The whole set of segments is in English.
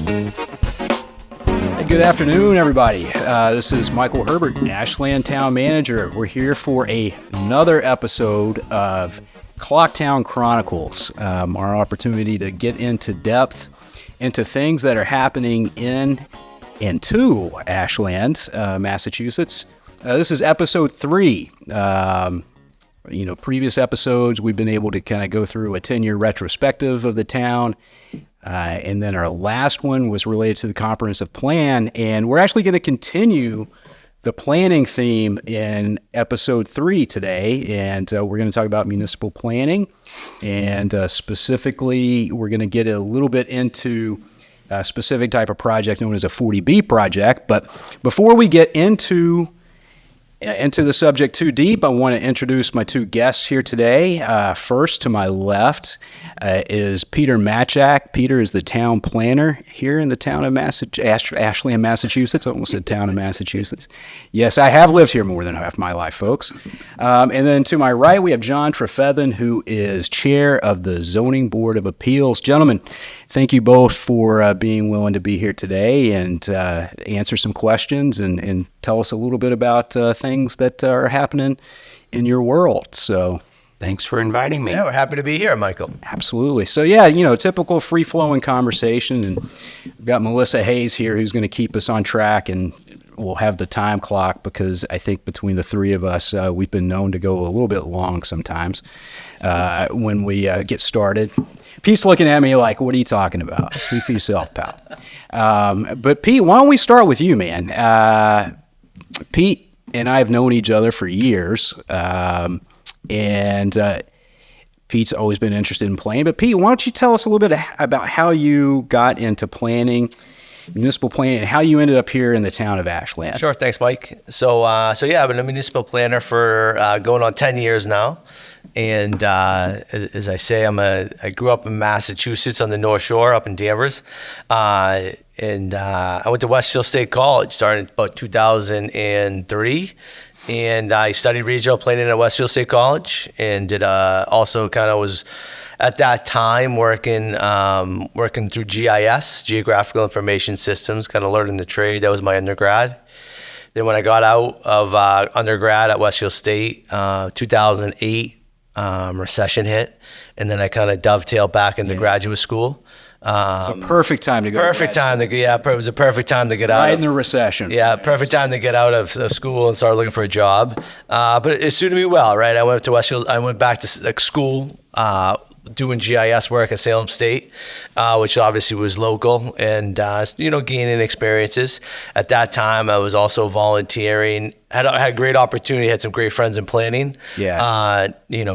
Good afternoon, everybody. This is Michael Herbert, Ashland Town Manager. We're here for another episode of Clock Town Chronicles, our opportunity to get into depth into things that are happening in and to Ashland, Massachusetts. This is episode 3. Previous episodes, we've been able to kind of go through a 10-year retrospective of the town. And then our last one was related to the comprehensive plan. And we're actually going to continue the planning theme in episode 3 today. And we're going to talk about municipal planning. And specifically, we're going to get a little bit into a specific type of project known as a 40B project. But before we get into the subject too deep, I want to introduce my two guests here today. First, to my left is Peter Matchak. Peter is the town planner here in the town of Ashland, Massachusetts. I almost said town of Massachusetts. Yes, I have lived here more than half my life, folks. And then to my right, we have John Trefethen, who is chair of the Zoning Board of Appeals. Gentlemen, thank you both for being willing to be here today and answer some questions and tell us a little bit about things that are happening in your world. So thanks for inviting me. Yeah, we're happy to be here, Michael. Absolutely. So yeah, typical free-flowing conversation, and we've got Melissa Hayes here who's going to keep us on track, and we'll have the time clock because I think between the three of us, we've been known to go a little bit long sometimes when we get started. Pete's looking at me like, what are you talking about? Speak for yourself, pal. But Pete, why don't we start with you, man? Pete and I have known each other for years, and Pete's always been interested in planning. But Pete, why don't you tell us a little bit about how you got into planning, municipal planning, and how you ended up here in the town of Ashland? Sure, thanks, Mike. So yeah, I've been a municipal planner for going on 10 years now. And as I say, I grew up in Massachusetts on the North Shore, up in Danvers. And I went to Westfield State College, started about 2003. And I studied regional planning at Westfield State College, and did also kind of was at that time working through GIS, Geographical Information Systems, kind of learning the trade. That was my undergrad. Then when I got out of undergrad at Westfield State, 2008, recession hit, and then I kind of dovetailed back into graduate school. It's a perfect time to go. It was a perfect time to get out. Right in the recession. Yeah, perfect time to get out of school and start looking for a job. But it suited me well, right? I went to Westfield. I went back to school, doing GIS work at Salem State, which obviously was local, and gaining experiences. At that time, I was also volunteering. Had a great opportunity. Had some great friends in planning. Yeah.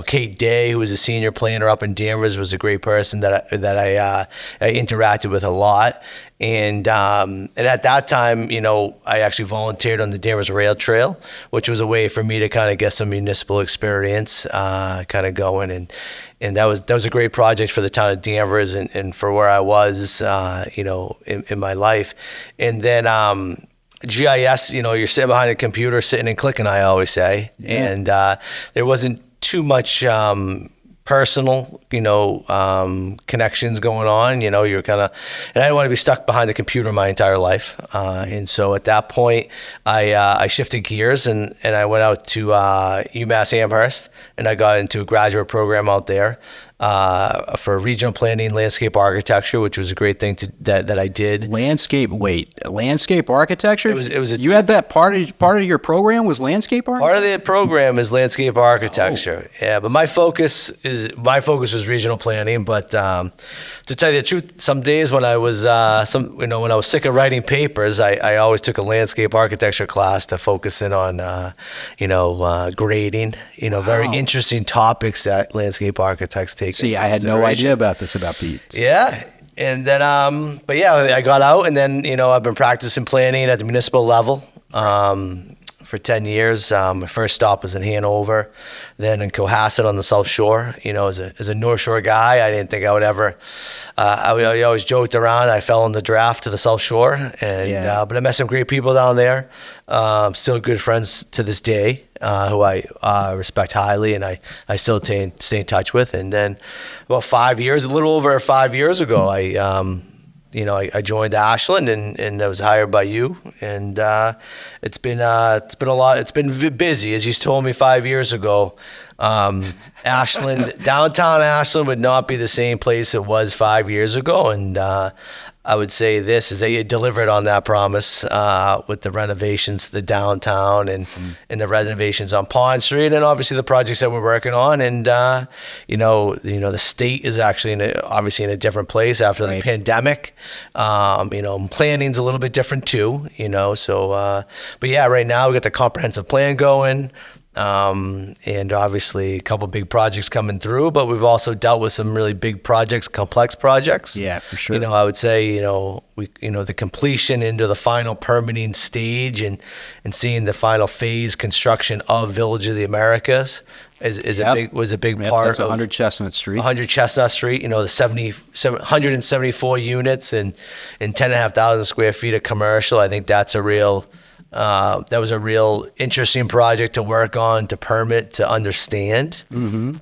Kate Day, who was a senior planner up in Danvers, was a great person that I interacted with a lot. And at that time, I actually volunteered on the Danvers Rail Trail, which was a way for me to kind of get some municipal experience, kind of going. And that was a great project for the town of Danvers and for where I was, in my life. And then GIS, you're sitting behind a computer, sitting and clicking, I always say. Yeah. And there wasn't too much personal, connections going on. You're kind of, and I didn't want to be stuck behind the computer my entire life. And so at that point, I shifted gears and I went out to UMass Amherst, and I got into a graduate program out there for regional planning, landscape architecture, which was a great thing that I did. Landscape architecture? It was you had that part of your program was landscape architecture? Part of the program is landscape architecture. Oh. Yeah, but my focus was regional planning. But to tell you the truth, some days when I was when I was sick of writing papers, I always took a landscape architecture class to focus in on grading. Very interesting topics that landscape architects take. See, I had no idea about this about Pete. Yeah. And then, I got out, and then, I've been practicing planning at the municipal level. for 10 years. My first stop was in Hanover, then in Cohasset on the South Shore. You know, as a North Shore guy, I didn't think I would ever. I always joked around. I fell in the draft to the South Shore, and but I met some great people down there. Still good friends to this day, who I respect highly, and I still stay in touch with. And then about 5 years, a little over 5 years ago, I joined Ashland and I was hired by you, and it's been a lot. It's been busy, as you told me 5 years ago. Ashland, downtown Ashland would not be the same place it was 5 years ago, and I would say this is that you delivered on that promise with the renovations to the downtown and the renovations on Pond Street, and obviously the projects that we're working on. And the state is actually obviously in a different place after the pandemic. Planning's a little bit different too. So but yeah, right now we got the comprehensive plan going. And obviously a couple big projects coming through, but we've also dealt with some really big projects, complex projects. Yeah, for sure. I would say, the completion into the final permitting stage and seeing the final phase construction of Village of the Americas was a big part. That's 100 Chestnut Street. 100 Chestnut Street, the 174 units and 10,500 square feet of commercial. I think that's that was a real interesting project to work on, to permit, to understand. It's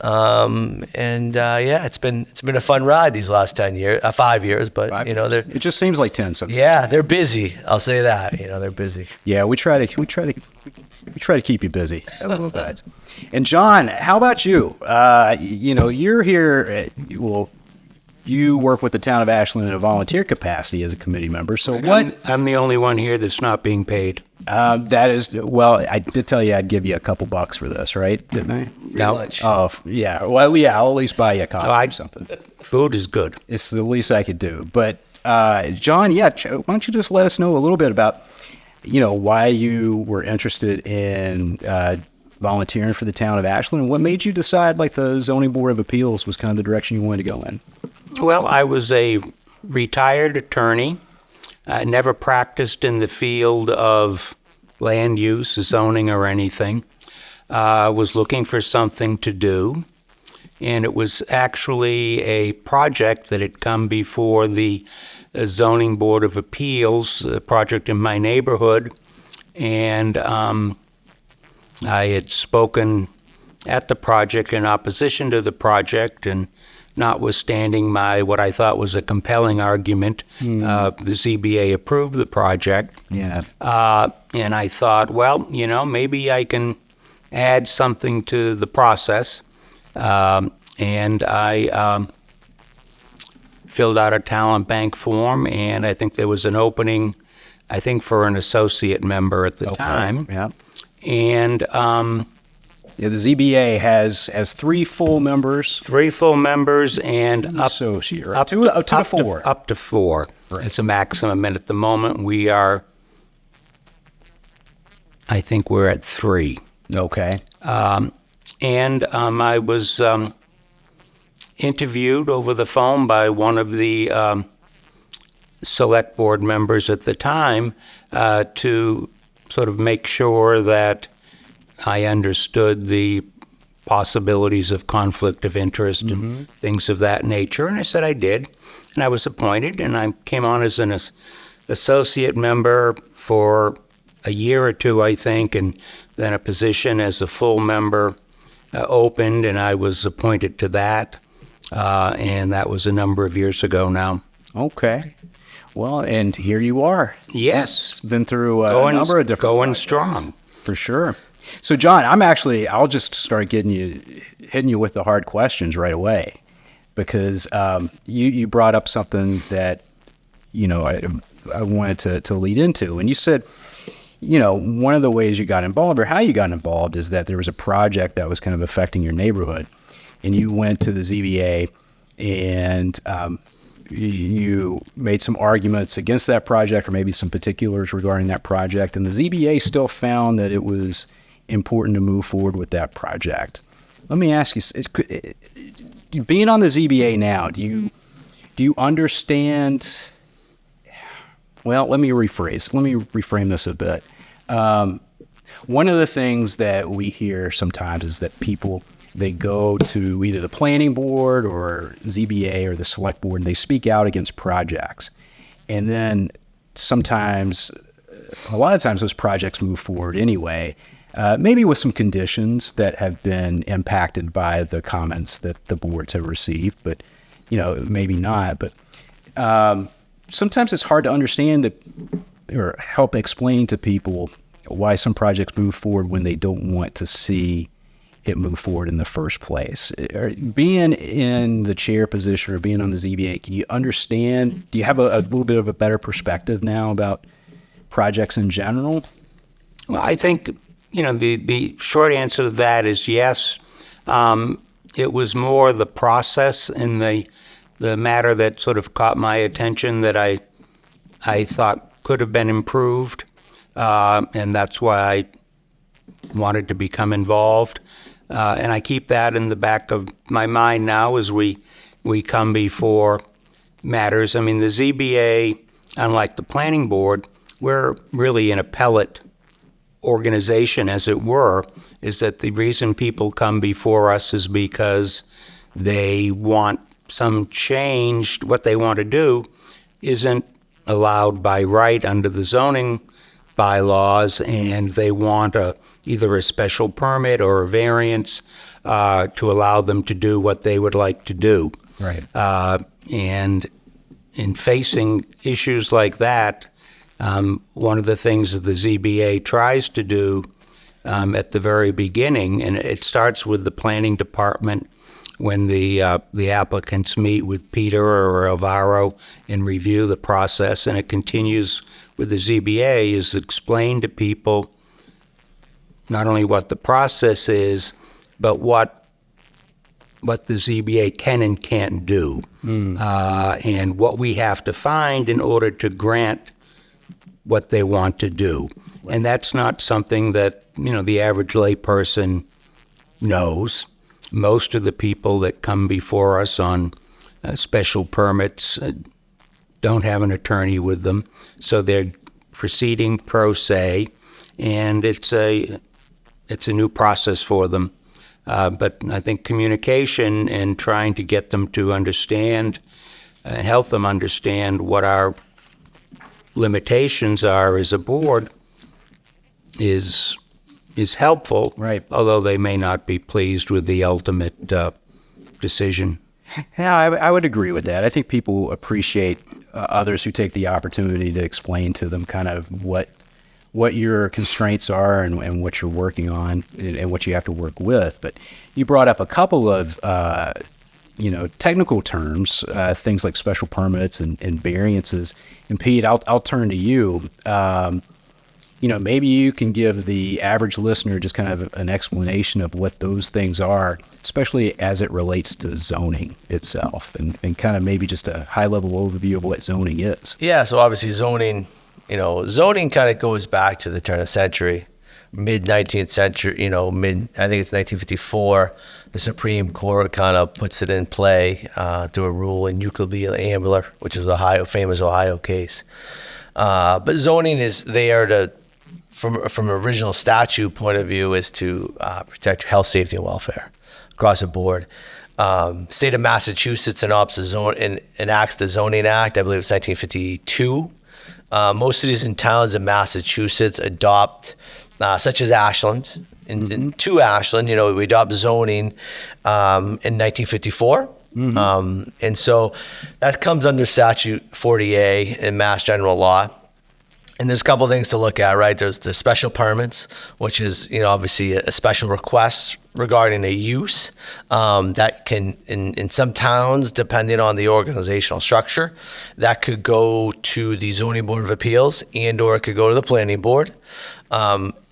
been a fun ride these last 5 years, but it just seems like 10 sometimes. Yeah, they're busy. I'll say that. They're busy. Yeah, we try to keep you busy a little bit. And John, how about you? You're here. You work with the town of Ashland in a volunteer capacity as a committee member. So I'm the only one here that's not being paid. That is, well, I did tell you I'd give you a couple bucks for this, right? Didn't I? No. Lunch. Oh, yeah. Well, yeah, I'll at least buy you a coffee or something. Food is good. It's the least I could do. But, John, why don't you just let us know a little bit about, why you were interested in volunteering for the town of Ashland, and what made you decide, the zoning board of appeals was kind of the direction you wanted to go in? Well, I was a retired attorney. I never practiced in the field of land use, zoning, or anything. I was looking for something to do, and it was actually a project that had come before the zoning board of appeals, a project in my neighborhood, and I had spoken at the project in opposition to the project, and notwithstanding what I thought was a compelling argument, the ZBA approved the project. Yeah. And I thought, well, maybe I can add something to the process. And I filled out a talent bank form, and I think there was an opening, for an associate member at the time. Yeah. And the ZBA has 3 full members. 3 full members and up to 4. Up to 4. Right. It's a maximum. And at the moment we are, I think we're at 3. Okay. And I was interviewed over the phone by one of the select board members at the time to sort of make sure that I understood the possibilities of conflict of interest and things of that nature. And I said I did. And I was appointed, and I came on as an associate member for a year or two, I think, and then a position as a full member opened, and I was appointed to that. And that was a number of years ago now. Okay. Well, and here you are. Yes. It's been through a number of different going projects. Strong. For sure. So, John, I'll just start hitting you with the hard questions right away, because you brought up something that, I wanted to lead into. And you said, one of the ways you got involved, or how you got involved, is that there was a project that was kind of affecting your neighborhood. And you went to the ZBA and you made some arguments against that project, or maybe some particulars regarding that project. And the ZBA still found that it was important to move forward with that project. Let me ask you, being on the ZBA now, do you understand? Well, let me reframe this a bit. One of the things that we hear sometimes is that people, they go to either the planning board or ZBA or the select board, and they speak out against projects. And then a lot of times those projects move forward anyway, maybe with some conditions that have been impacted by the comments that the boards have received, but, maybe not. But sometimes it's hard to understand or help explain to people why some projects move forward when they don't want to see it move forward in the first place. Being in the chair position or being on the ZBA, can you understand, do you have a little bit of a better perspective now about projects in general? Well, I think, the short answer to that is yes. It was more the process and the matter that sort of caught my attention that I thought could have been improved, and that's why I wanted to become involved. And I keep that in the back of my mind now as we come before matters. I mean, the ZBA, unlike the planning board, we're really an appellate organization, as it were, is that the reason people come before us is because they want some change. What they want to do isn't allowed by right under the zoning bylaws, and they want either a special permit or a variance to allow them to do what they would like to do. Right. And in facing issues like that, one of the things that the ZBA tries to do at the very beginning, and it starts with the planning department when the applicants meet with Peter or Alvaro and review the process, and it continues with the ZBA, is explain to people not only what the process is, but what the ZBA can and can't do, and what we have to find in order to grant what they want to do. And that's not something that, the average layperson knows. Most of the people that come before us on special permits don't have an attorney with them, so they're proceeding pro se, and it's a new process for them. But I think communication and trying to get them to understand and help them understand what our limitations are as a board is helpful, right? Although they may not be pleased with the ultimate decision. Yeah, I would agree with that. I think people appreciate others who take the opportunity to explain to them kind of what your constraints are and what you're working on and what you have to work with. But you brought up a couple of technical terms, things like special permits and variances. And Pete, I'll turn to you. Maybe you can give the average listener just kind of an explanation of what those things are, especially as it relates to zoning itself, and kind of maybe just a high-level overview of what zoning is. Yeah, so obviously zoning kind of goes back to the turn of the century, mid-19th century, I think it's 1954. The Supreme Court kind of puts it in play through a rule in Euclid v. Ambler, which is a famous Ohio case. But zoning is there from an original statute point of view, is to protect health, safety, and welfare across the board. State of Massachusetts enacts the Zoning Act, I believe it's 1952. Most cities and towns in Massachusetts adopt, such as Ashland, to Ashland, we adopt zoning in 1954. And so that comes under Statute 40A in Mass General Law. And there's a couple of things to look at, right? There's the special permits, which is, obviously a special request regarding a use that can, in some towns, depending on the organizational structure, that could go to the Zoning Board of Appeals or it could go to the Planning Board.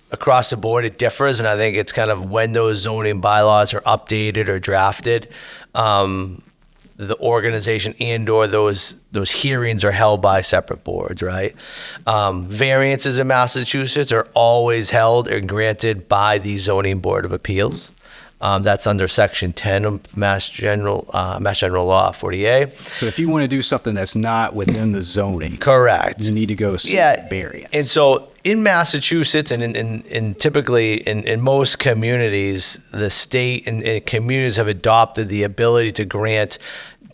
Across the board, it differs, and I think it's kind of when those zoning bylaws are updated or drafted, the organization or those hearings are held by separate boards, right? Variances in Massachusetts are always held and granted by the Zoning Board of Appeals. That's under Section 10 of Mass General Law 40A. So if you want to do something that's not within the zoning, correct, you need to go seek variance. And so in Massachusetts and in typically in most communities, the state and communities have adopted the ability to grant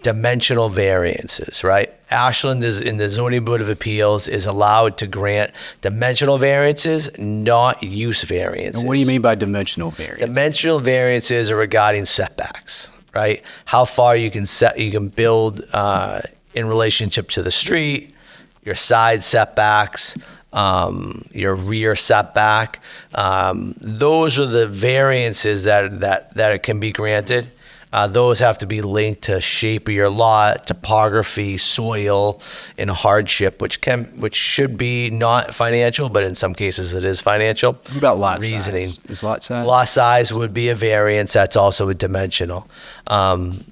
dimensional variances, right? Ashland is in the Zoning Board of Appeals is allowed to grant dimensional variances, not use variances. And what do you mean by dimensional variances? Dimensional variances are regarding setbacks, right? How far you can build in relationship to the street, your side setbacks, your rear setback. Those are the variances that can be granted. Those have to be linked to shape of your lot, topography, soil, and hardship, which should be not financial, but in some cases it is financial. What about lot reasoning? size? Is lot size? Lot size would be a variance. That's also a dimensional. And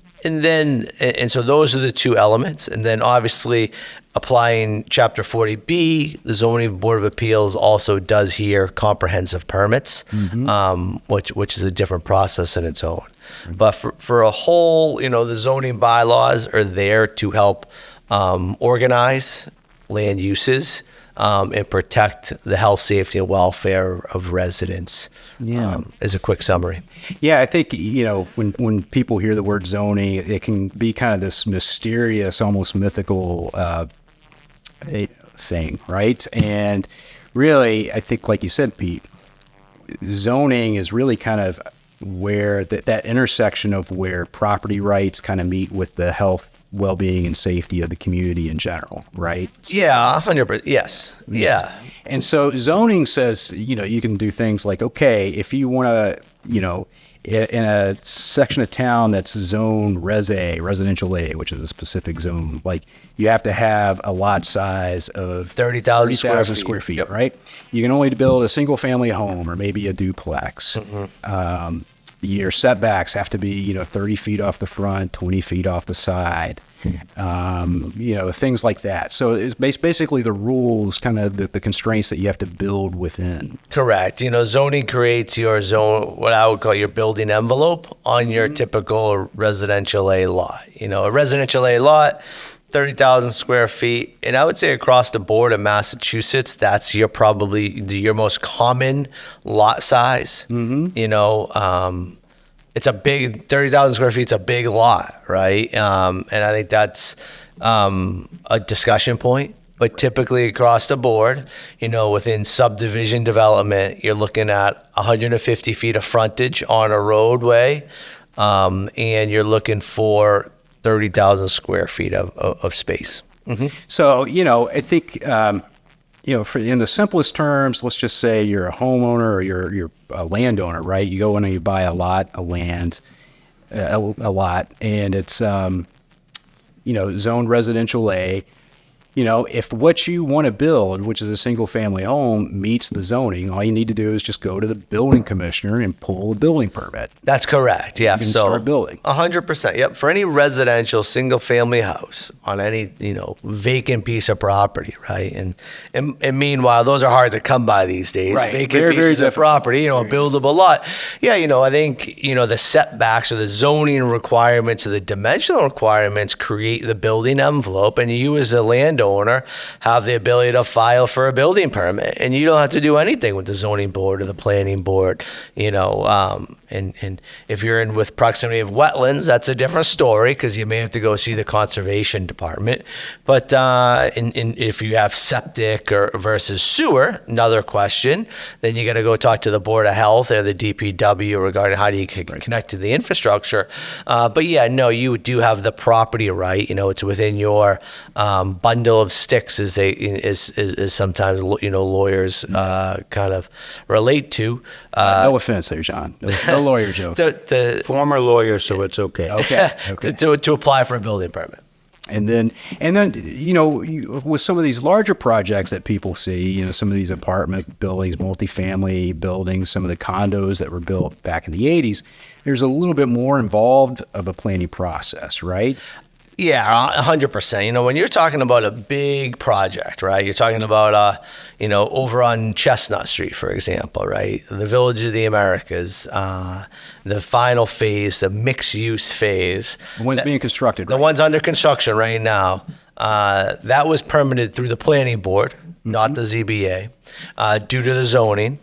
so those are the two elements. And then obviously applying Chapter 40B, the Zoning Board of Appeals also does hear comprehensive permits, which is a different process in its own. But for a whole, the zoning bylaws are there to help organize land uses and protect the health, safety, and welfare of residents. As a quick summary. Yeah, I think, when people hear the word zoning, it can be kind of this mysterious, almost mythical thing, right? And really, I think, like you said, Pete, zoning is really kind of where that intersection of where property rights kind of meet with the health, well-being, and safety of the community in general, right? Yeah, 100%. Yes. Yeah. And so zoning says, you can do things like, okay, if you want to, in a section of town that's zone Res A, residential A, which is a specific zone, like you have to have a lot size of 30,000 square feet, right? You can only build a single family home or maybe a duplex. Your setbacks have to be, 30 feet off the front, 20 feet off the side, things like that. So it's basically the rules, kind of the constraints that you have to build within. Correct. Zoning creates your zone, what I would call your building envelope on your typical residential A lot. A residential A lot, 30,000 square feet. And I would say across the board in Massachusetts, that's probably your most common lot size. It's a big, 30,000 square feet is a big lot, right? And I think that's a discussion point. But typically across the board, within subdivision development, you're looking at 150 feet of frontage on a roadway, and you're looking for 30,000 square feet of space. So, I think, in the simplest terms, let's just say you're a homeowner or you're a landowner, right? You go in and you buy a lot of land, a lot, and it's, zoned residential A. If what you want to build, which is a single family home, meets the zoning, all you need to do is just go to the building commissioner and pull a building permit. That's correct. Yeah. You can start building. 100%. Yep. For any residential single family house on any, vacant piece of property, right? And meanwhile, those are hard to come by these days. Right. Vacant pieces of property, a buildable lot. Yeah. I think, the setbacks or the zoning requirements or the dimensional requirements create the building envelope, and you as a landowner have the ability to file for a building permit, and you don't have to do anything with the zoning board or the planning board, and if you're in with proximity of wetlands, that's a different story because you may have to go see the conservation department. But if you have septic or versus sewer, another question, then you got to go talk to the Board of Health or the DPW regarding how do you connect to the infrastructure. But yeah, no, you do have the property right. It's within your bundle of sticks, as sometimes lawyers kind of relate to. No offense there, John. No lawyer jokes. Former lawyer, so it's okay. Okay. to apply for a building permit. And then, with some of these larger projects that people see, some of these apartment buildings, multifamily buildings, some of the condos that were built back in the 80s, there's a little bit more involved of a planning process, right? Yeah, 100%. When you're talking about a big project, right? You're talking about, over on Chestnut Street, for example, right? The Village of the Americas, the final phase, the mixed-use phase. The one's being constructed, right? The one's under construction right now. That was permitted through the planning board, not the ZBA, due to the zoning.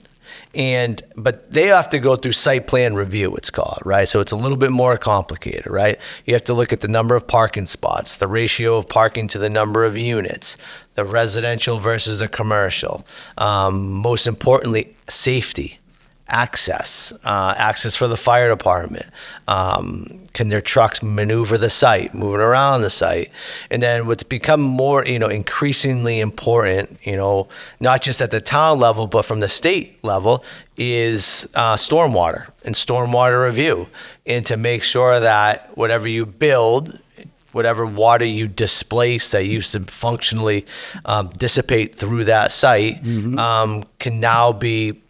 But they have to go through site plan review, it's called, right? So it's a little bit more complicated, right? You have to look at the number of parking spots, the ratio of parking to the number of units, the residential versus the commercial. Most importantly, safety. access for the fire department. Can their trucks maneuver the site, moving around the site? And then what's become more, increasingly important, not just at the town level, but from the state level, is stormwater and stormwater review. And to make sure that whatever you build, whatever water you displace that used to functionally dissipate through that site, can now be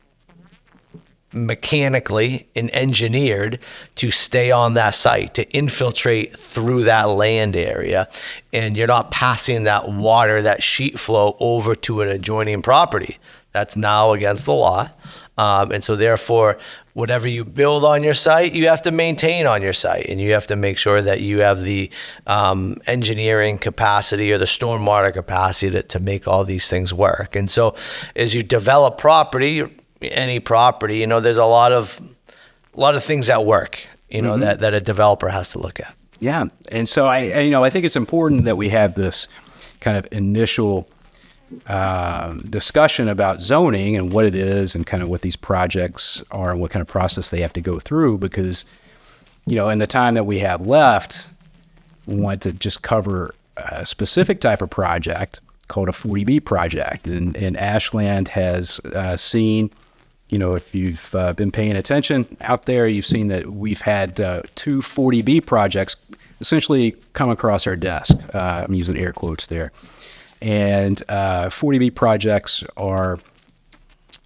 mechanically and engineered to stay on that site, to infiltrate through that land area. And you're not passing that water, that sheet flow, over to an adjoining property. That's now against the law. And so therefore, whatever you build on your site, you have to maintain on your site, and you have to make sure that you have the engineering capacity or the stormwater capacity to make all these things work. And so as you develop property, any property, there's a lot of things at work, that a developer has to look at. Yeah. And so I think it's important that we have this kind of initial discussion about zoning and what it is and kind of what these projects are and what kind of process they have to go through, because, in the time that we have left, we want to just cover a specific type of project called a 40B project. And Ashland has seen, if you've been paying attention out there, you've seen that we've had 2 40B projects essentially come across our desk. I'm using air quotes there. And 40B projects are,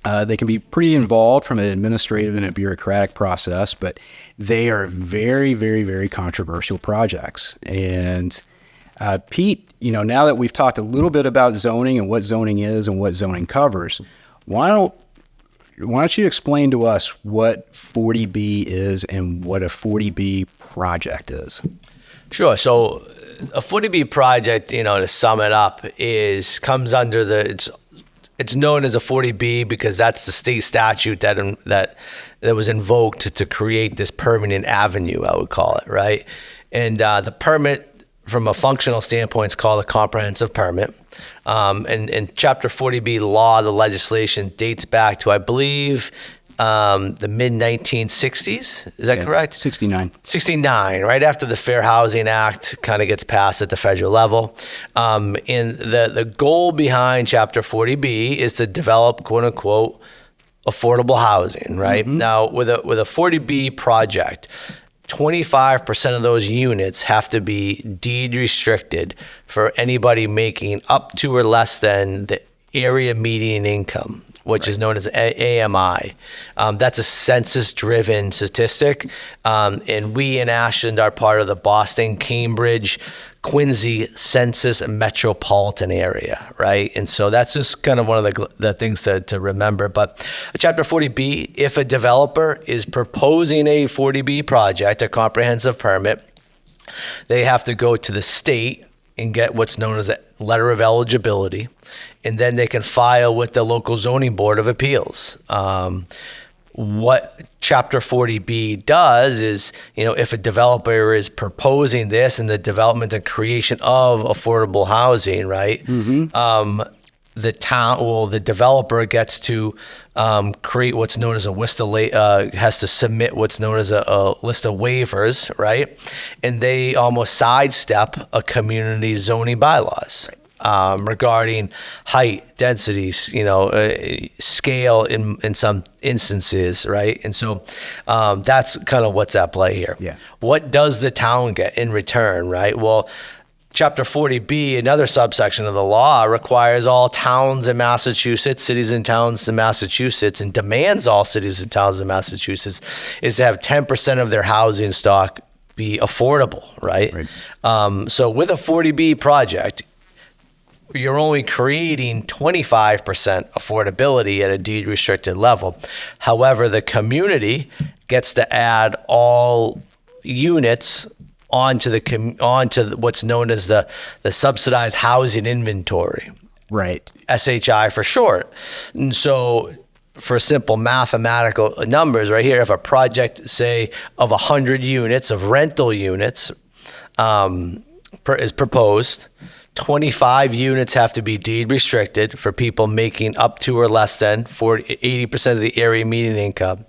they can be pretty involved from an administrative and a bureaucratic process, but they are very, very, very controversial projects. And Pete, now that we've talked a little bit about zoning and what zoning is and what zoning covers, why don't you explain to us what 40B is and what a 40B project is? Sure. So a 40B project, to sum it up, comes under it's known as a 40B because that's the state statute that was invoked to create this permanent avenue, I would call it, right? And the permit, from a functional standpoint, is called a comprehensive permit. And Chapter 40B law, the legislation, dates back to, I believe, the mid-1960s. Is that correct? 69. 69, right after the Fair Housing Act kind of gets passed at the federal level. And the goal behind Chapter 40B is to develop, quote unquote, affordable housing, right? Now, with a 40B project, 25% of those units have to be deed restricted for anybody making up to or less than the area median income, which is known as AMI. That's a census-driven statistic, and we in Ashland are part of the Boston, Cambridge, Quincy census metropolitan area, right? And so that's just kind of one of the things to remember. But Chapter 40B, if a developer is proposing a 40B project, a comprehensive permit, they have to go to the state and get what's known as a letter of eligibility, and then they can file with the local zoning board of appeals. What Chapter 40B does is, if a developer is proposing this and the development and creation of affordable housing, right? The developer gets to create what's known as a list of has to submit what's known as a list of waivers, right? And they almost sidestep a community zoning bylaws. Regarding height, densities, scale in some instances, right? And so that's kind of what's at play here. Yeah. What does the town get in return, right? Well, Chapter 40B, another subsection of the law, requires all towns in Massachusetts, cities and towns in Massachusetts, and demands all cities and towns in Massachusetts is to have 10% of their housing stock be affordable, right? So with a 40B project, you're only creating 25% affordability at a deed restricted level. However, the community gets to add all units onto what's known as the subsidized housing inventory. Right. SHI for short. And so for simple mathematical numbers right here, if a project, say, of 100 units of rental units is proposed, 25 units have to be deed restricted for people making up to or less than 80% of the area median income.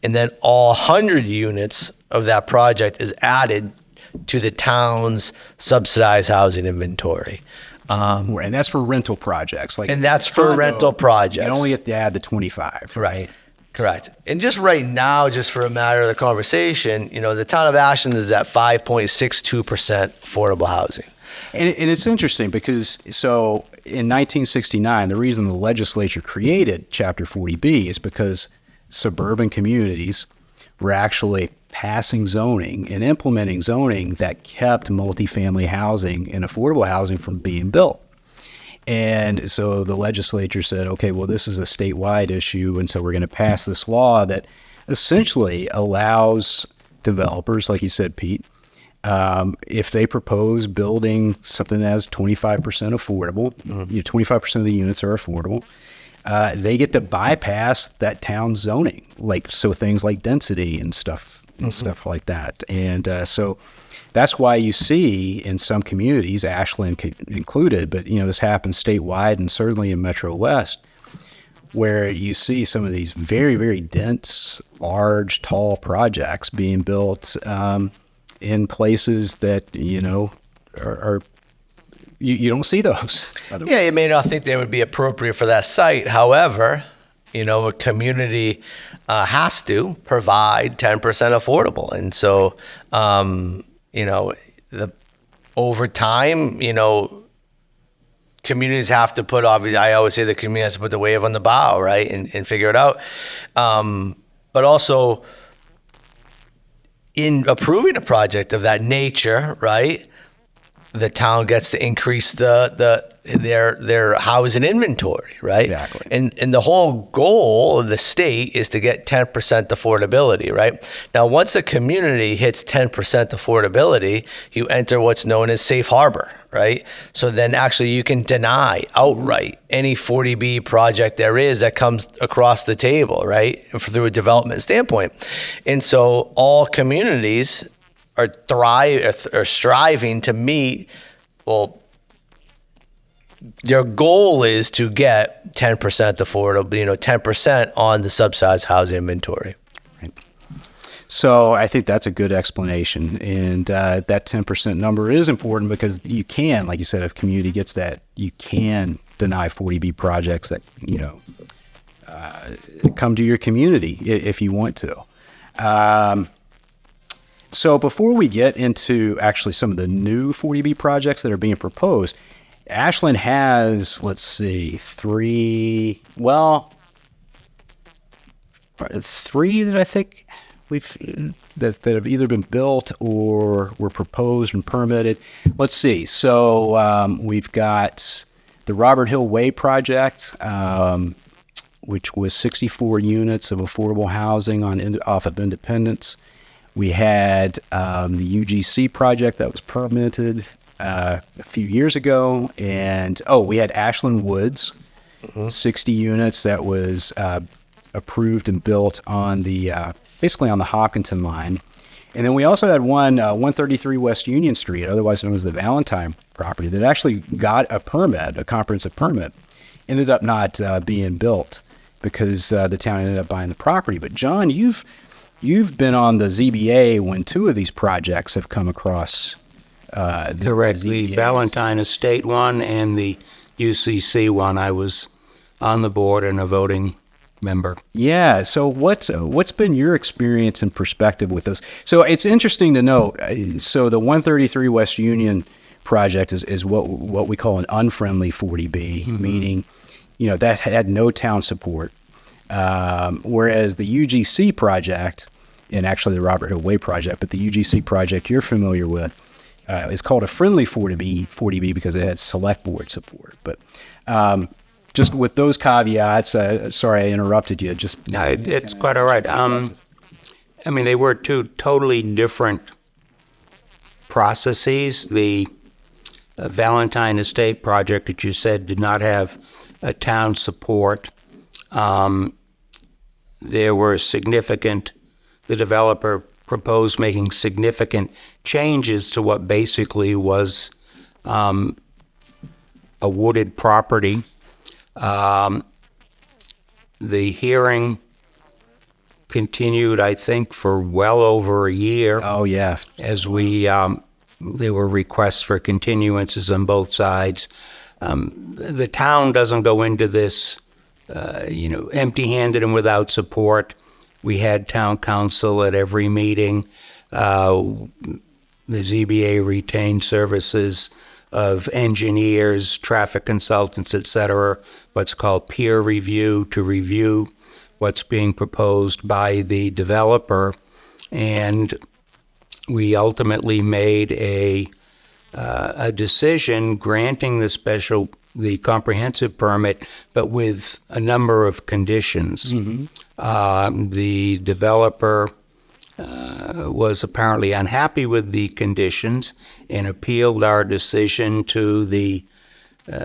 And then all 100 units of that project is added to the town's subsidized housing inventory. And that's for rental projects. And that's for rental projects. You only have to add the 25. Right. Correct. And just right now, just for a matter of the conversation, the town of Ashland is at 5.62% affordable housing. And it's interesting because, so in 1969, the reason the legislature created Chapter 40B is because suburban communities were actually passing zoning and implementing zoning that kept multifamily housing and affordable housing from being built. And so the legislature said, okay, well, this is a statewide issue, and so we're going to pass this law that essentially allows developers, like you said, Pete, if they propose building something that has 25% affordable, 25% of the units are affordable, they get to bypass that town zoning, so things like density and stuff like that. And so that's why you see in some communities, Ashland included, but this happens statewide and certainly in Metro West, where you see some of these very, very dense, large, tall projects being built in places that are you don't see those. Yeah, you may not think they would be appropriate for that site. However, a community has to provide 10% affordable. And so, over time, communities have to put, obviously, I always say the community has to put the wave on the bow, right, and figure it out. But also, in approving a project of that nature, right, the town gets to increase their housing inventory, right? Exactly. And the whole goal of the state is to get 10% affordability, right? Now, once a community hits 10% affordability, you enter what's known as safe harbor, right? So then actually you can deny outright any 40B project there is that comes across the table, right? Through a development standpoint. And so all communities are striving to meet, their goal is to get 10% affordable, 10% on the subsidized housing inventory. Right. So I think that's a good explanation. And that 10% number is important because you can, like you said, if community gets that, you can deny 40B projects that, come to your community if you want to. So before we get into actually some of the new 40B projects that are being proposed, Ashland has, three that I think that have either been built or were proposed and permitted. Let's see. So we've got the Robert Hill Way project, which was 64 units of affordable housing off of Independence. We had the UGC project that was permitted a few years ago. And, we had Ashland Woods, 60 units that was approved and built on basically on the Hopkinton line. And then we also had 133 West Union Street, otherwise known as the Valentine property, that actually got a comprehensive permit. Ended up not being built because the town ended up buying the property. But John, You've been on the ZBA when two of these projects have come across. Correct. The Valentine Estate one and the UCC one. I was on the board and a voting member. Yeah. So what's been your experience and perspective with those? So it's interesting to note. So the 133 West Union project is what we call an unfriendly 40B, meaning that had no town support. Whereas the UGC project, and actually the Robert Hill Way project, but the UGC project you're familiar with, is called a friendly 40B because it had select board support. But just with those caveats, sorry I interrupted you. No, it's quite all right. They were two totally different processes. The Valentine Estate project that you said did not have town support. There were the developer proposed making significant changes to what basically was a wooded property. The hearing continued, I think, for well over a year. Oh, yeah. As there were requests for continuances on both sides. The town doesn't go into this, empty-handed and without support. We had town council at every meeting. The ZBA retained services of engineers, traffic consultants, et cetera, what's called peer review, to review what's being proposed by the developer. And we ultimately made a decision granting the comprehensive permit, but with a number of conditions. The developer was apparently unhappy with the conditions and appealed our decision to the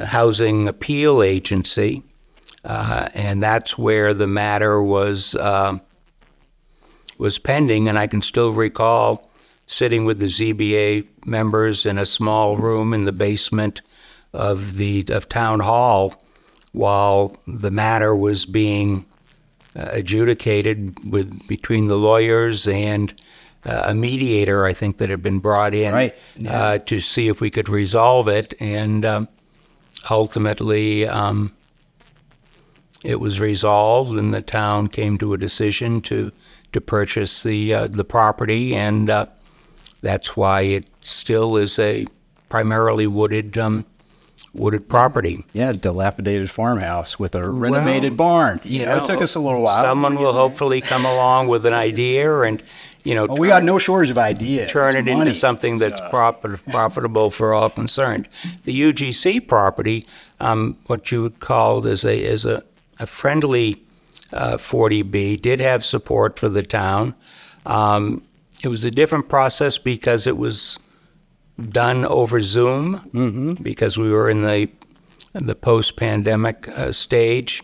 Housing Appeal Agency, and that's where the matter was pending. And I can still recall sitting with the ZBA members in a small room in the basement of Town Hall while the matter was being adjudicated between the lawyers and a mediator, I think, that had been brought in, Right. Yeah. to see if we could resolve it. And ultimately, it was resolved, and the town came to a decision to purchase the property, and that's why it still is a primarily wooded property. Yeah, dilapidated farmhouse with a renovated barn. It took us a little while. Someone will hopefully come along with an idea and, Well, we got no shortage of ideas. turn It's it into money. something that's profitable for all concerned. The UGC property, what you would call as a friendly 40B, did have support for the town. It was a different process because it was done over Zoom, because we were in the post-pandemic stage.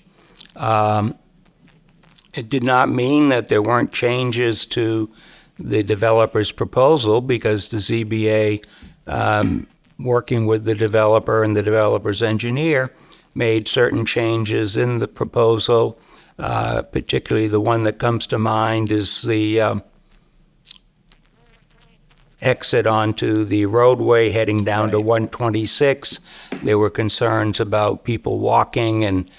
It did not mean that there weren't changes to the developer's proposal, because the ZBA, working with the developer and the developer's engineer, made certain changes in the proposal. Particularly the one that comes to mind is the exit onto the roadway heading down to 126. There were concerns about people walking and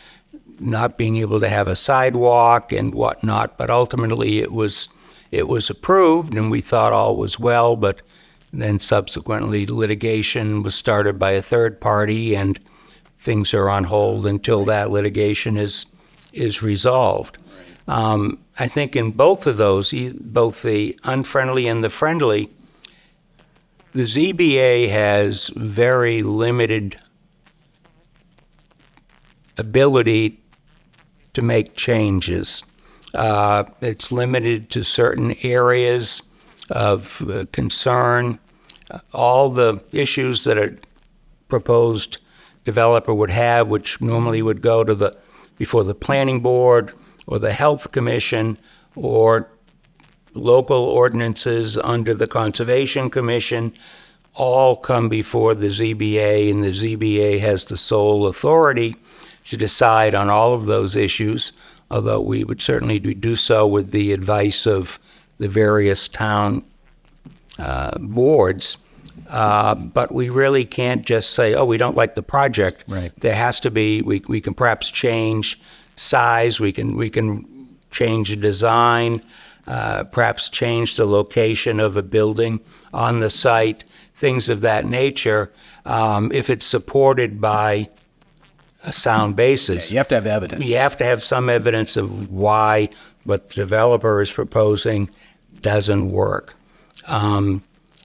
not being able to have a sidewalk and whatnot, but ultimately it was approved, and we thought all was well. But then subsequently litigation was started by a third party, and things are on hold until that litigation is resolved. I think in both of those, both the unfriendly and the friendly, the ZBA has very limited ability to make changes. It's limited to certain areas of concern. All the issues that a proposed developer would have, which normally would go to before the planning board or the health commission or local ordinances under the Conservation Commission, all come before the ZBA, and the ZBA has the sole authority to decide on all of those issues, although we would certainly do so with the advice of the various town boards. But we really can't just say, oh, we don't like the project. Right. There has to be, we can perhaps change size, we can change the design, perhaps change the location of a building on the site, things of that nature, if it's supported by a sound basis. You have to have evidence. You have to have some evidence of why what the developer is proposing doesn't work.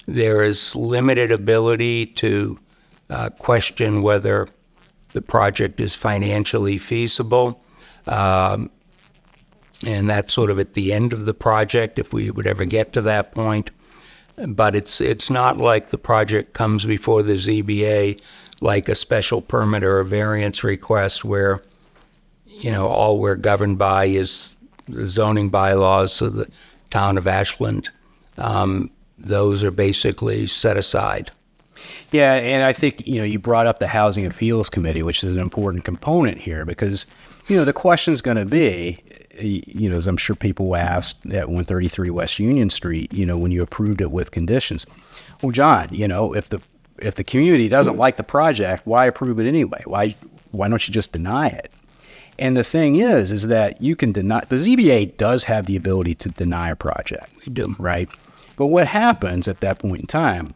There is limited ability to question whether the project is financially feasible. And that's sort of at the end of the project, if we would ever get to that point. But it's not like the project comes before the ZBA like a special permit or a variance request where, all we're governed by is the zoning bylaws of the town of Ashland. Those are basically set aside. Yeah, and I think, you brought up the Housing Appeals Committee, which is an important component here because, the question's going to be, as I'm sure people asked at 133 West Union Street, when you approved it with conditions. Well, John, if the community doesn't like the project, why approve it anyway? Why don't you just deny it? And the thing is that you can deny, the ZBA does have the ability to deny a project. We do. Right? But what happens at that point in time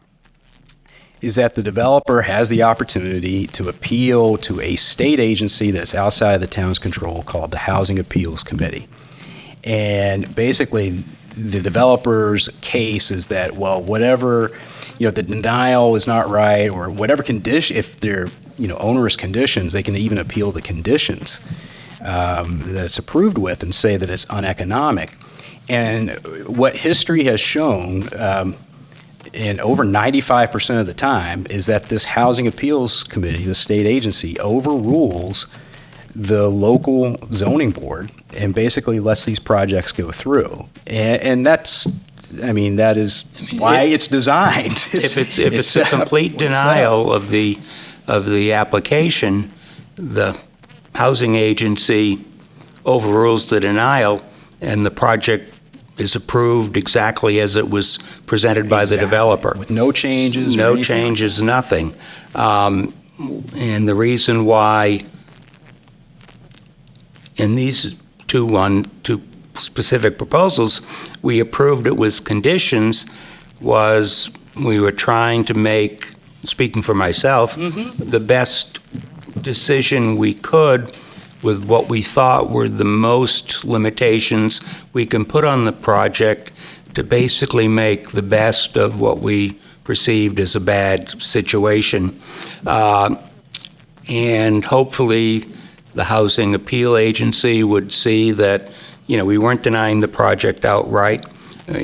is that the developer has the opportunity to appeal to a state agency that's outside of the town's control called the Housing Appeals Committee. And basically, the developer's case is that, well, whatever, the denial is not right or whatever condition, if they're, onerous conditions, they can even appeal the conditions that it's approved with and say that it's uneconomic. And what history has shown, and over 95% of the time, is that this Housing Appeals Committee, the state agency, overrules the local zoning board and basically lets these projects go through. And that is why it's designed. If it's a complete denial of the application, the housing agency overrules the denial, and the project is approved exactly as it was presented by the developer. With no changes. No changes, nothing. And the reason why in these two specific proposals, we approved it with conditions was we were trying to make, speaking for myself, the best decision we could with what we thought were the most limitations we can put on the project to basically make the best of what we perceived as a bad situation. And hopefully the Housing Appeal Agency would see that, we weren't denying the project outright.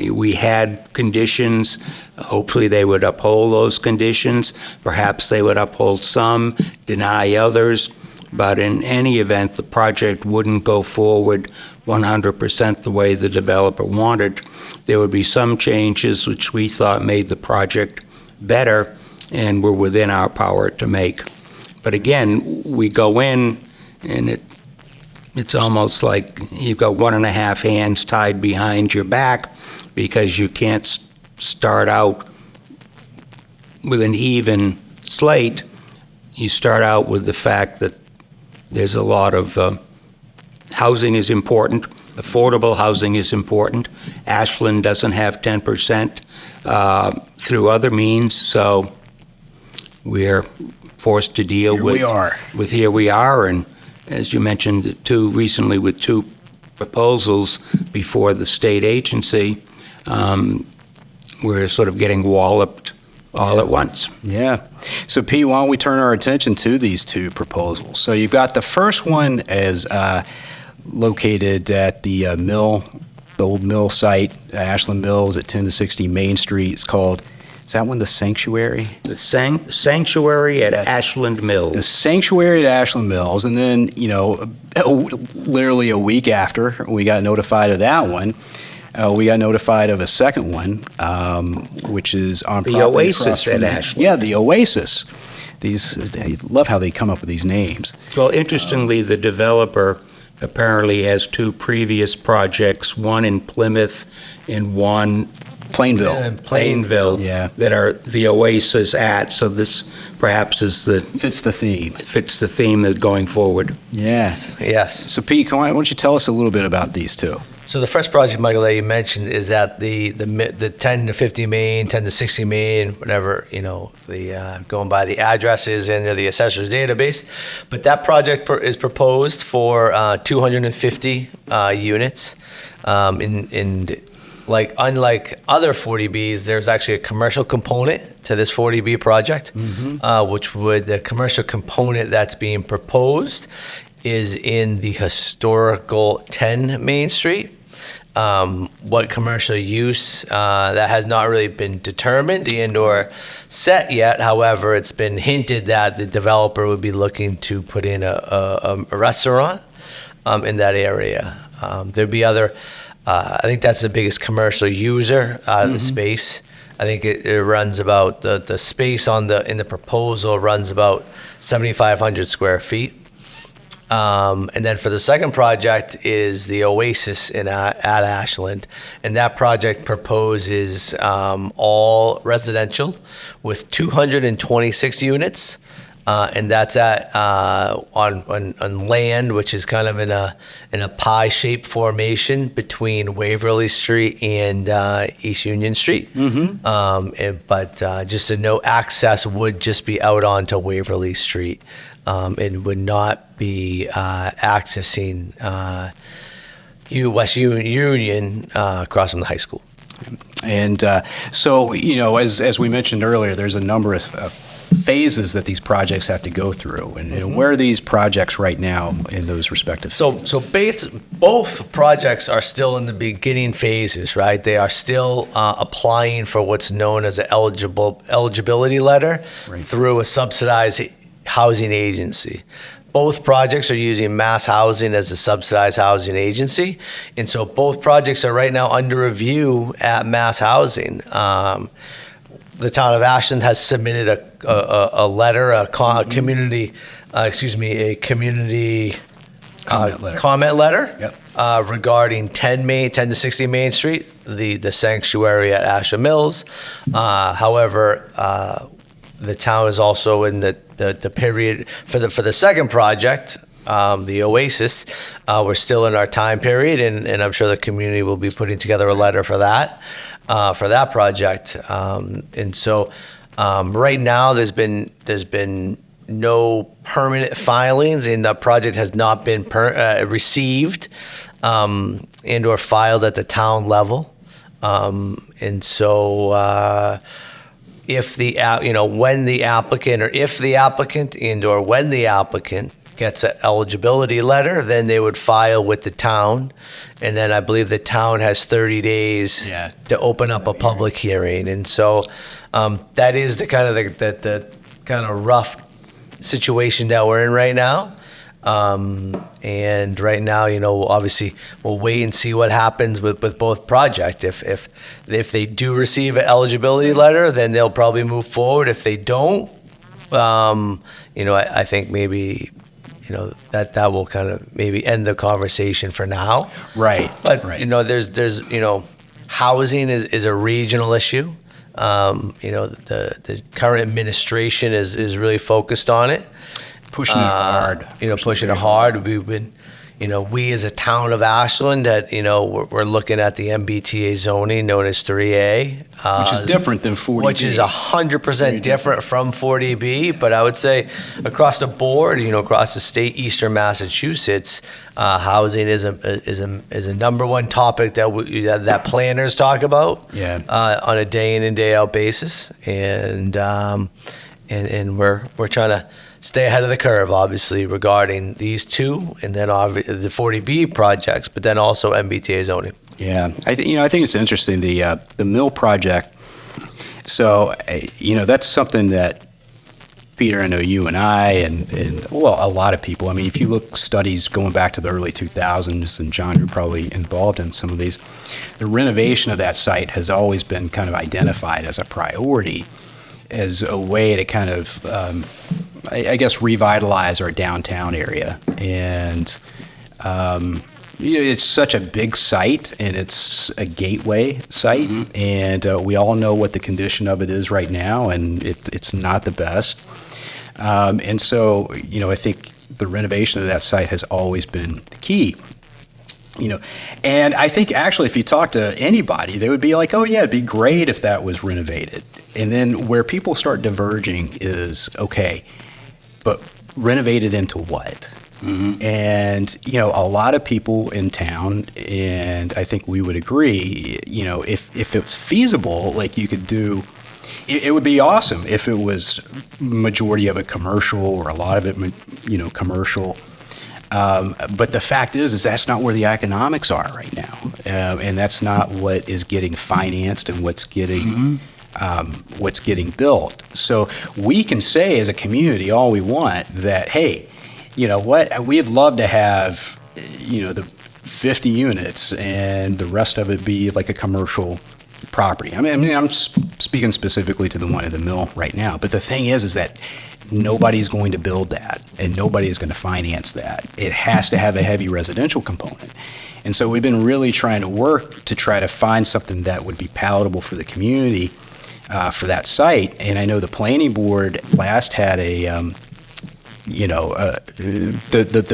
We had conditions. Hopefully they would uphold those conditions. Perhaps they would uphold some, deny others. But in any event, the project wouldn't go forward 100% the way the developer wanted. There would be some changes which we thought made the project better and were within our power to make. But again, we go in and it's almost like you've got 1.5 hands tied behind your back because you can't start out with an even slate. You start out with the fact that there's a lot of housing is important, affordable housing is important. Ashland doesn't have 10% through other means, so we're forced to deal with here we are, and as you mentioned, recently with two proposals before the state agency, we're sort of getting walloped all at once. Yeah. So, Pete, why don't we turn our attention to these two proposals? So you've got the first one as located at the old mill site, Ashland Mills at 10 to 60 Main Street. It's called, is that one the Sanctuary? The Sanctuary at Ashland Mills. The Sanctuary at Ashland Mills. And then, literally a week after we got notified of that one, we got notified of a second one, which is on the Oasis at Ashland. Yeah, the Oasis. I love how they come up with these names. Well, interestingly, the developer apparently has two previous projects, one in Plymouth and one Plainville, yeah, that are the Oasis at. So this perhaps is fits the theme that's going forward. Yeah. Yes. So Pete, why don't you tell us a little bit about these two? So the first project, Michael, that you mentioned is at the 10 to 50 Main, 10 to 60 Main, whatever, going by the addresses in the assessor's database. But that project is proposed for 250 units. Unlike other 40Bs, there's actually a commercial component to this 40B project, the commercial component that's being proposed is in the historical 10 Main Street. What commercial use, that has not really been determined and or set yet. However, it's been hinted that the developer would be looking to put in a restaurant in that area. There'd be other, I think that's the biggest commercial user out of the space. I think it runs about the space in the proposal runs about 7,500 square feet. And then for the second project is the Oasis at Ashland, and that project proposes all residential with 226 units, and that's on land which is kind of in a pie-shaped formation between Waverly Street and East Union Street. But just to know, access would just be out onto Waverly Street. It would not be accessing West Union across from the high school. And so, as we mentioned earlier, there's a number of phases that these projects have to go through. And where are these projects right now in those respective phases? So both projects are still in the beginning phases, right? They are still applying for what's known as an eligibility letter through a subsidized housing agency. Both projects are using Mass Housing as a subsidized housing agency, and so both projects are right now under review at Mass Housing. The town of Ashland has submitted a letter, a community comment letter regarding 10 to 60 Main Street, the sanctuary at Ashland Mills. However, the town is also in the period for the second project, the Oasis. We're still in our time period, and I'm sure the community will be putting together a letter for that project. And so right now there's been no permanent filings, and the project has not been received and or filed at the town level. And so if the applicant gets an eligibility letter, then they would file with the town, and then I believe the town has 30 days to open up a public hearing. And so that is the kind of rough situation that we're in right now. And right now, obviously we'll wait and see what happens with both projects. If they do receive an eligibility letter, then they'll probably move forward. If they don't, I think maybe, that will kind of maybe end the conversation for now. Right. But, there's housing is a regional issue. The current administration is really focused on it. Pushing it hard. Pushing it hard. We've been, we as a town of Ashland that, we're looking at the MBTA zoning known as 3A. Which is different than 40B. Which is 100% different from 40B. But I would say across the board, across the state, Eastern Massachusetts, housing is a number one topic that planners talk about on a day in and day out basis. And we're trying to stay ahead of the curve, obviously, regarding these two, and then the 40B projects, but then also MBTA zoning. Yeah, I think it's interesting, the mill project. So, that's something that Peter, I know you and I, and a lot of people. I mean, if you look studies going back to the early 2000s, and John, you're probably involved in some of these, the renovation of that site has always been kind of identified as a priority, as a way to kind of I guess revitalize our downtown area. And it's such a big site, and it's a gateway site, and we all know what the condition of it is right now, and it's not the best. And so, I think the renovation of that site has always been the key. And I think actually if you talk to anybody, they would be like, oh yeah, it'd be great if that was renovated. And then where people start diverging is, okay, but renovated into what? And, a lot of people in town, and I think we would agree, if it's feasible, like you could do, it would be awesome if it was majority of it commercial or a lot of it, commercial. But the fact is that's not where the economics are right now. And that's not what is getting financed and what's getting built. So we can say as a community all we want that, hey, we'd love to have, the 50 units and the rest of it be like a commercial property. I mean, I'm speaking specifically to the one at the mill right now. But the thing is that nobody's going to build that, and nobody is going to finance that. It has to have a heavy residential component. And so we've been really trying to work to try to find something that would be palatable for the community for that site. And I know the planning board last had the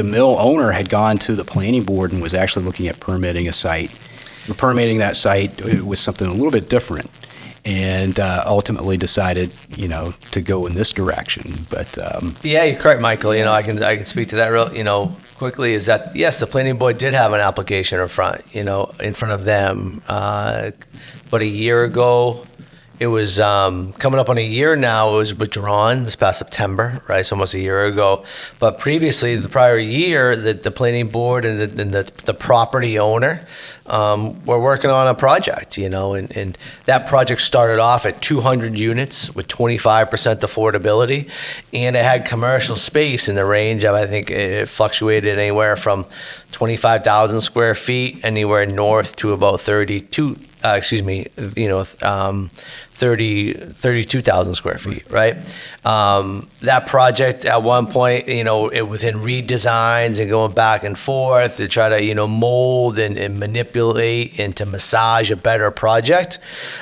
mill owner had gone to the planning board and was actually looking at permitting a site. Permitting that site was something a little bit different, and ultimately decided, to go in this direction. But yeah, you're correct, Michael. I can speak to that real, quickly. Is that yes, the planning board did have an application in front of them, but a year ago. It was coming up on a year now. It was withdrawn this past September, right? So almost a year ago. But previously, the prior year, the planning board and the property owner were working on a project, and that project started off at 200 units with 25% affordability, and it had commercial space in the range of, I think it fluctuated anywhere from 25,000 square feet, anywhere north to about 32,000 square feet, right? That project at one point, within redesigns and going back and forth to try to, mold and manipulate and to massage a better project,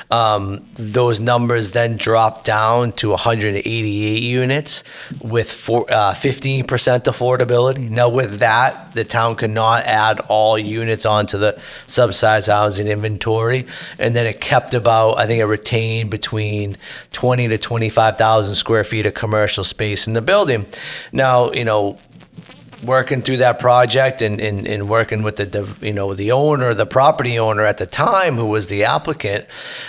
those numbers then dropped down to 188 units with 15% affordability. Now with that, the town could not add all units onto the subsidized housing inventory, and then it kept about, I think it retained between 20 to 25,000 square feet of commercial space in the building. Now, working through that project and working with the owner, the property owner at the time, who was the applicant,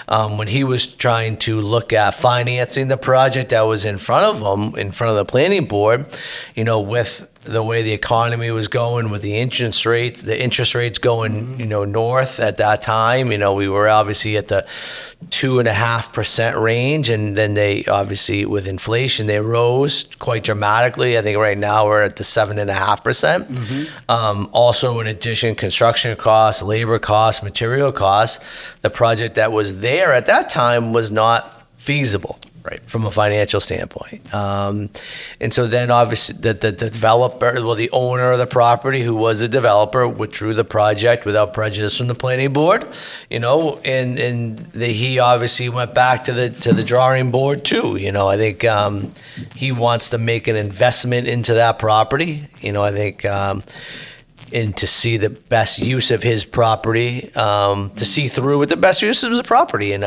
when he was trying to look at financing the project that was in front of him, in front of the planning board, with the way the economy was going, with the interest rates going, north at that time, we were obviously at the 2.5% range, and then they obviously, with inflation, they rose quite dramatically. I think right now we're at the 7.5%. Also, in addition, construction costs, labor costs, material costs, the project that was there at that time was not feasible. Right, from a financial standpoint. And so then obviously the developer, the owner of the property, who was the developer, withdrew the project without prejudice from the planning board, and he obviously went back to the drawing board too. I think he wants to make an investment into that property. I think and to see the best use of his property, to see through with the best use of his property. And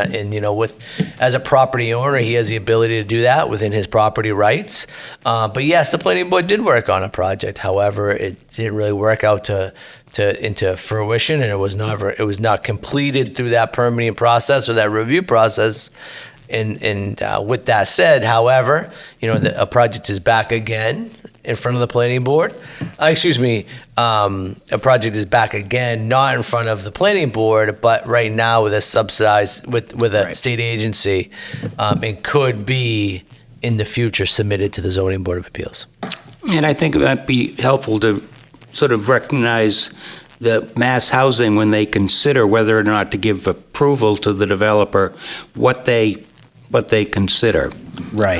with, as a property owner, he has the ability to do that within his property rights. But yes, the planning board did work on a project. However, it didn't really work out into fruition, and it was not completed through that permitting process or that review process. And with that said, however, a project is back again in front of the planning board. A project is back again, not in front of the planning board, but right now with a subsidized, with a state agency, and could be in the future submitted to the Zoning Board of Appeals. And I think it might be helpful to sort of recognize the mass housing when they consider whether or not to give approval to the developer, what they consider. Right.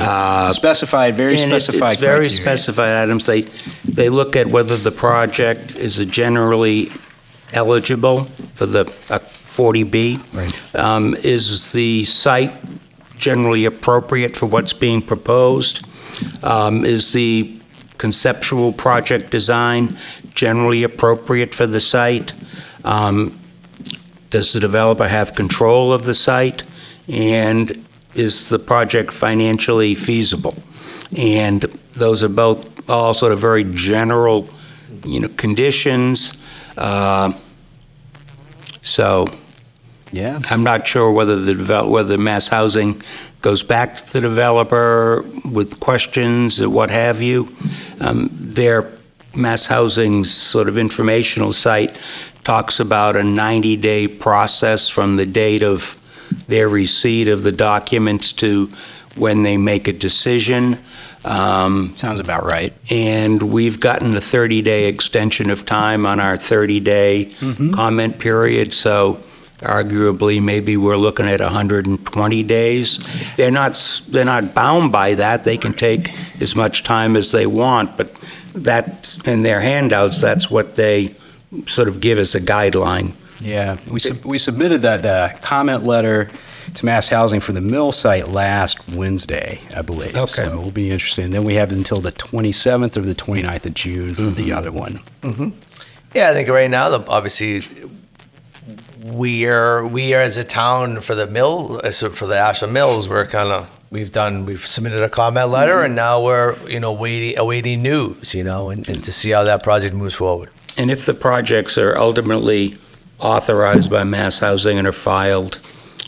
Specified, very specified. It's very criteria. specified items. They look at whether the project is generally eligible for the 40B. Right. Is the site generally appropriate for what's being proposed? Is the conceptual project design generally appropriate for the site? Does the developer have control of the site? And is the project financially feasible? And those are all sort of very general, conditions. So Yeah. I'm not sure whether mass housing goes back to the developer with questions or what have you. Their mass housing's sort of informational site talks about a 90-day process from the date of their receipt of the documents to when they make a decision. Sounds about right. And we've gotten a 30-day extension of time on our 30-day comment period. So arguably maybe we're looking at 120 days. They're not bound by that. They can take as much time as they want, but that in their handouts, that's what they sort of give as a guideline. Yeah, we submitted that comment letter to Mass Housing for the mill site last Wednesday, I believe. Okay. So we'll be interested. And then we have until the 27th or the 29th of June for the other one. Yeah, I think right now, obviously, we are as a town for the mill, for the Ashland Mills, we've submitted a comment letter, and now we're awaiting news, and to see how that project moves forward. And if the projects are ultimately authorized by Mass Housing and are filed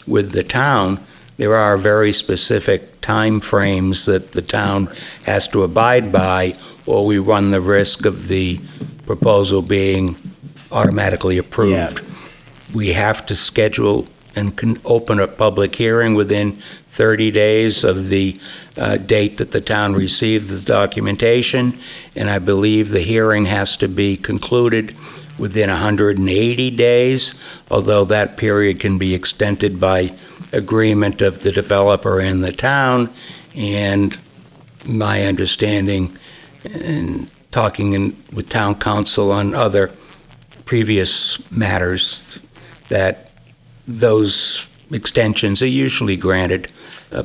with the town, there are very specific time frames that the town has to abide by, or we run the risk of the proposal being automatically approved. Yeah. We have to schedule and can open a public hearing within 30 days of the date that the town received the documentation, and I believe the hearing has to be concluded within 180 days, although that period can be extended by agreement of the developer and the town. And my understanding, and talking with town council on other previous matters, that those extensions are usually granted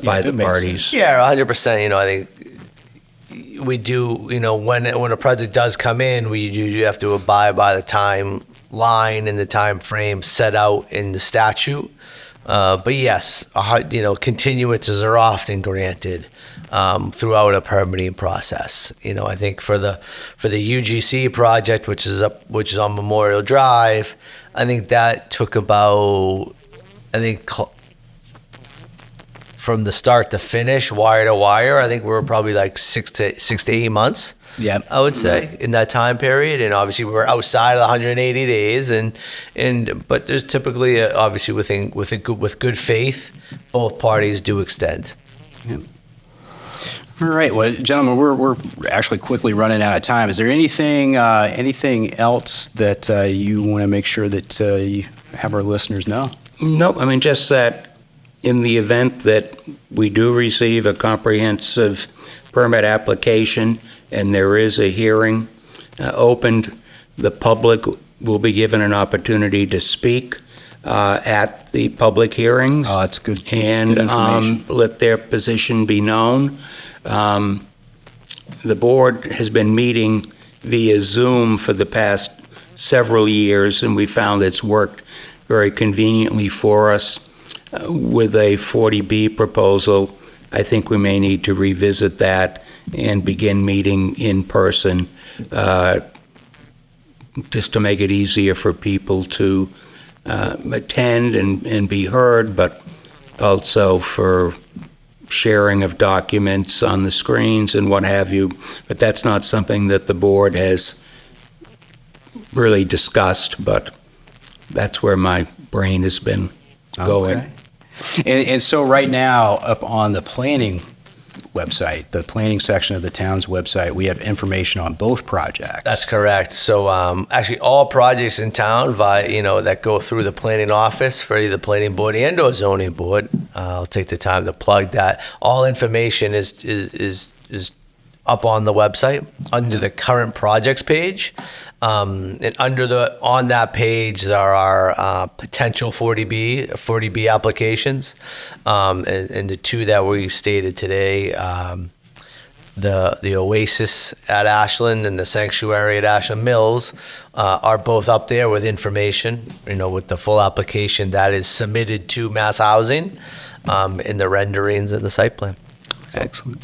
by the parties. Yeah, 100%. I think we do, when a project does come in, you have to abide by the timeline and the time frame set out in the statute. But yes, continuances are often granted throughout a permitting process. I think for the UGC project, which is on Memorial Drive, I think that took about, from the start to finish, wire to wire, I think we're probably like 6 to 8 months. Yeah, I would say in that time period, and obviously we're outside of the 180 days, but there's typically obviously with good faith, both parties do extend. Yeah. All right, well, gentlemen, we're actually quickly running out of time. Is there anything else that you want to make sure that you have our listeners know? Nope. I mean, just that in the event that we do receive a comprehensive permit application and there is a hearing opened, the public will be given an opportunity to speak at the public hearings. Oh, that's good. And good information. let their position be known. The board has been meeting via Zoom for the past several years, and we found it's worked very conveniently for us. With a 40B proposal, I think we may need to revisit that and begin meeting in person, just to make it easier for people to attend and be heard, but also for sharing of documents on the screens and what have you. But that's not something that the board has really discussed, but that's where my brain has been going. Okay. And so right now, up on the planning website, the planning section of the town's website, we have information on both projects. That's correct. So actually all projects in town that go through the planning office for either planning board and or zoning board, I'll take the time to plug that. All information is up on the website under the current projects page. And on that page, there are potential 40B applications, and the two that we stated today, the Oasis at Ashland and the Sanctuary at Ashland Mills, are both up there with information, with the full application that is submitted to Mass Housing, in the renderings and the site plan. Excellent.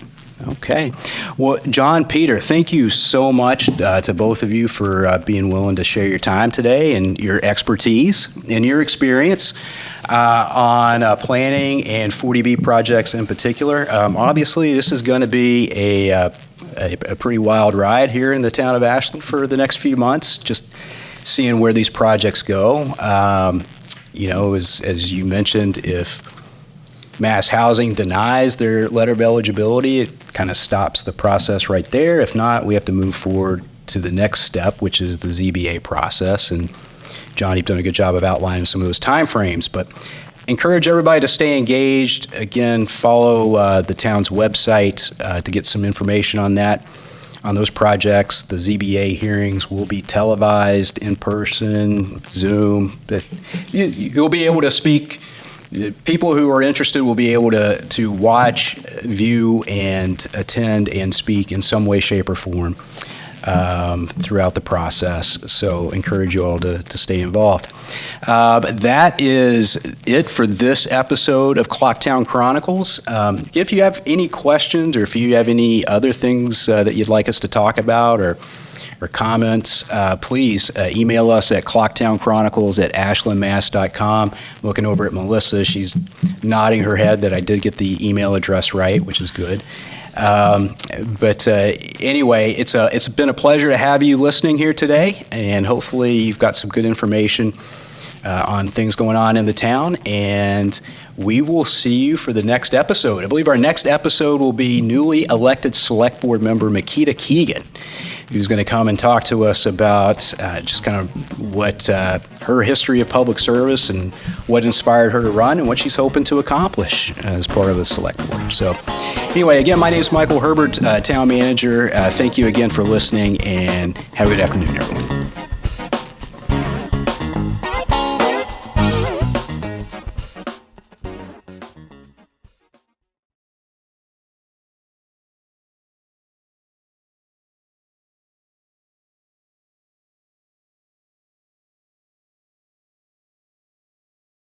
Okay. Well, John, Peter, thank you so much to both of you for being willing to share your time today and your expertise and your experience on planning and 40B projects in particular. Obviously, this is going to be a pretty wild ride here in the town of Ashland for the next few months, just seeing where these projects go. As you mentioned, if Mass Housing denies their letter of eligibility, it kind of stops the process right there. If not, we have to move forward to the next step, which is the ZBA process. And John, you've done a good job of outlining some of those timeframes, but encourage everybody to stay engaged. Again, follow the town's website to get some information on that, on those projects. The ZBA hearings will be televised in person, Zoom. But you'll be able to speak. People who are interested will be able to watch, view, and attend and speak in some way, shape, or form throughout the process. So encourage you all to stay involved. That is it for this episode of Clock Town Chronicles. If you have any questions or if you have any other things that you'd like us to talk about or comments, please email us at clocktownchronicles@ashlandmass.com. Looking over at Melissa, she's nodding her head that I did get the email address right, which is good. But anyway, it's been a pleasure to have you listening here today, and hopefully you've got some good information on things going on in the town, and we will see you for the next episode. I believe our next episode will be newly elected Select Board member Makita Keegan, who's going to come and talk to us about just kind of what her history of public service and what inspired her to run and what she's hoping to accomplish as part of the Select Board. So anyway, again, my name is Michael Herbert, Town Manager. Thank you again for listening, and have a good afternoon, everyone.